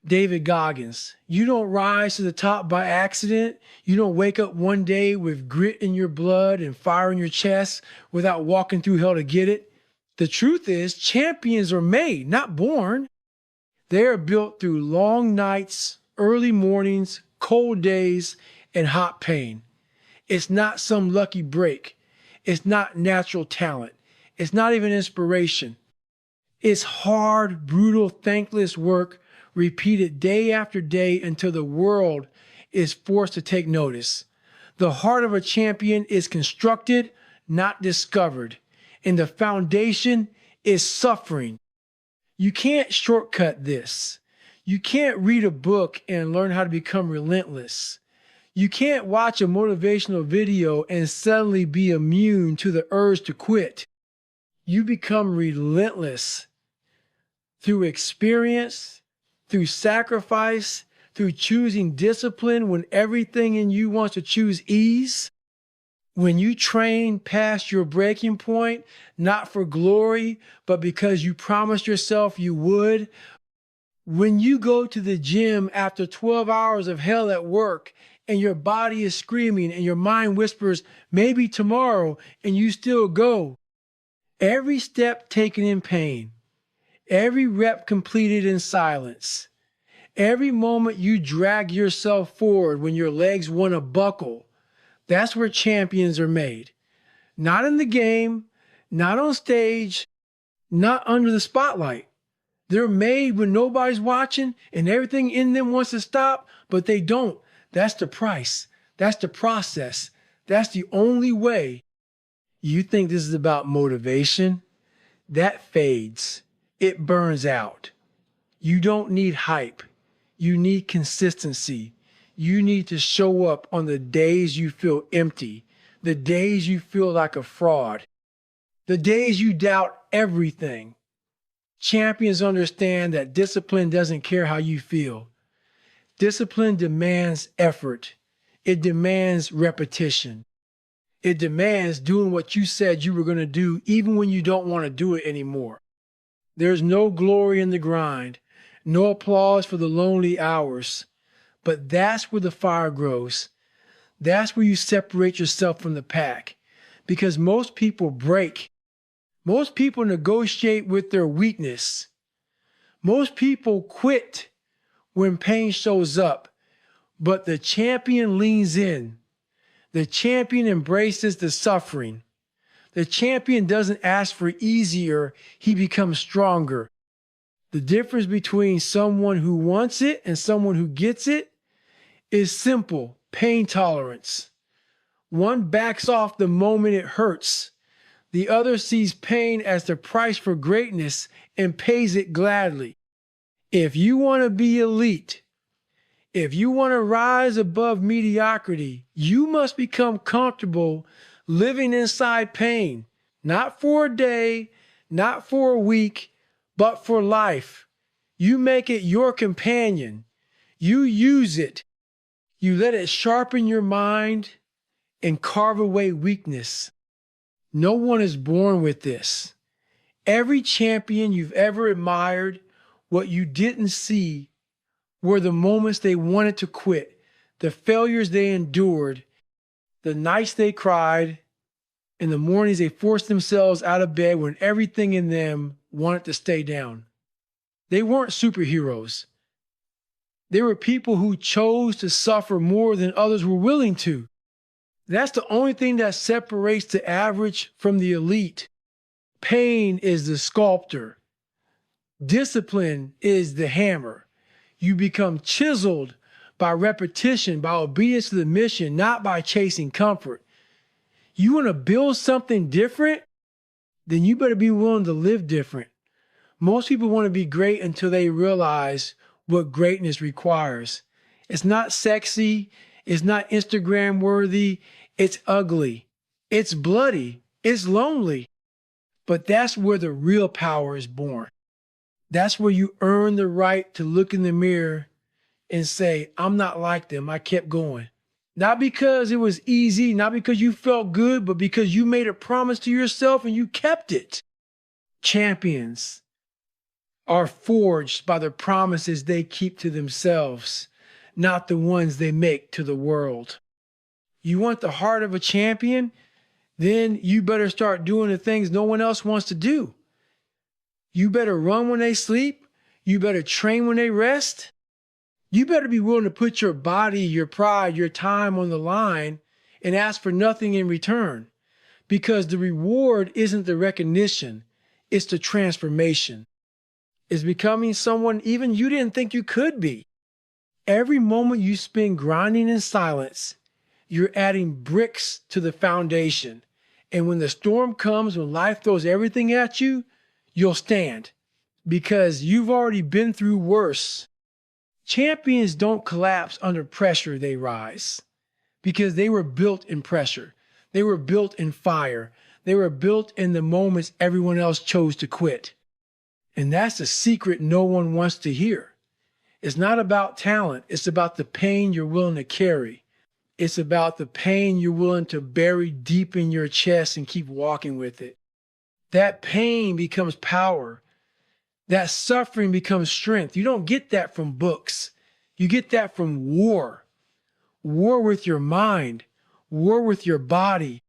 David Goggins. You don't rise to the top by accident. You don't wake up one day with grit in your blood and fire in your chest without walking through hell to get it. The truth is, champions are made, not born. They are built through long nights, early mornings, cold days, and hot pain. It's not some lucky break. It's not natural talent. It's not even inspiration. It's hard, brutal, thankless work repeated day after day until the world is forced to take notice. The heart of a champion is constructed, not discovered, and the foundation is suffering. You can't shortcut this. You can't read a book and learn how to become relentless. You can't watch a motivational video and suddenly be immune to the urge to quit. You become relentless through experience, through sacrifice, through choosing discipline when everything in you wants to choose ease. When you train past your breaking point, not for glory, but because you promised yourself you would. When you go to the gym after 12 hours of hell at work and your body is screaming and your mind whispers, maybe tomorrow, and you still go. Every step taken in pain, every rep completed in silence, every moment you drag yourself forward when your legs want to buckle, that's where champions are made. Not in the game, not on stage, not under the spotlight. They're made when nobody's watching and everything in them wants to stop, but they don't. That's the price. That's the process. That's the only way. You think this is about motivation? That fades. It burns out. You don't need hype. You need consistency. You need to show up on the days you feel empty, the days you feel like a fraud, the days you doubt everything. Champions understand that discipline doesn't care how you feel. Discipline demands effort. It demands repetition. It demands doing what you said you were going to do even when you don't want to do it anymore. There's no glory in the grind, no applause for the lonely hours. But that's where the fire grows. That's where you separate yourself from the pack. Because most people break. Most people negotiate with their weakness. Most people quit when pain shows up. But the champion leans in. The champion embraces the suffering. The champion doesn't ask for easier, he becomes stronger. The difference between someone who wants it and someone who gets it is simple: pain tolerance. One backs off the moment it hurts. The other sees pain as the price for greatness and pays it gladly. If you want to be elite, if you want to rise above mediocrity, you must become comfortable living inside pain, not for a day, not for a week, but for life. You make it your companion. You use it. You let it sharpen your mind and carve away weakness. No one is born with this. Every champion you've ever admired, what you didn't see were the moments they wanted to quit, the failures they endured, the nights they cried, and the mornings they forced themselves out of bed when everything in them wanted to stay down. They weren't superheroes. They were people who chose to suffer more than others were willing to. That's the only thing that separates the average from the elite. Pain is the sculptor. Discipline is the hammer. You become chiseled by repetition, by obedience to the mission, not by chasing comfort. You want to build something different? Then you better be willing to live different. Most people want to be great until they realize what greatness requires. It's not sexy. It's not Instagram worthy. It's ugly. It's bloody. It's lonely. But that's where the real power is born. That's where you earn the right to look in the mirror and say, I'm not like them. I kept going. Not because it was easy, not because you felt good, but because you made a promise to yourself and you kept it. Champions are forged by the promises they keep to themselves, not the ones they make to the world. You want the heart of a champion? Then you better start doing the things no one else wants to do. You better run when they sleep. You better train when they rest. You better be willing to put your body, your pride, your time on the line and ask for nothing in return. Because the reward isn't the recognition, it's the transformation. It's becoming someone even you didn't think you could be. Every moment you spend grinding in silence, you're adding bricks to the foundation. And when the storm comes, when life throws everything at you, you'll stand because you've already been through worse. Champions don't collapse under pressure, they rise because they were built in pressure. They were built in fire. They were built in the moments everyone else chose to quit. And that's the secret no one wants to hear. It's not about talent. It's about the pain you're willing to carry. It's about the pain you're willing to bury deep in your chest and keep walking with it. That pain becomes power. That suffering becomes strength. You don't get that from books. You get that from war. War with your mind, war with your body,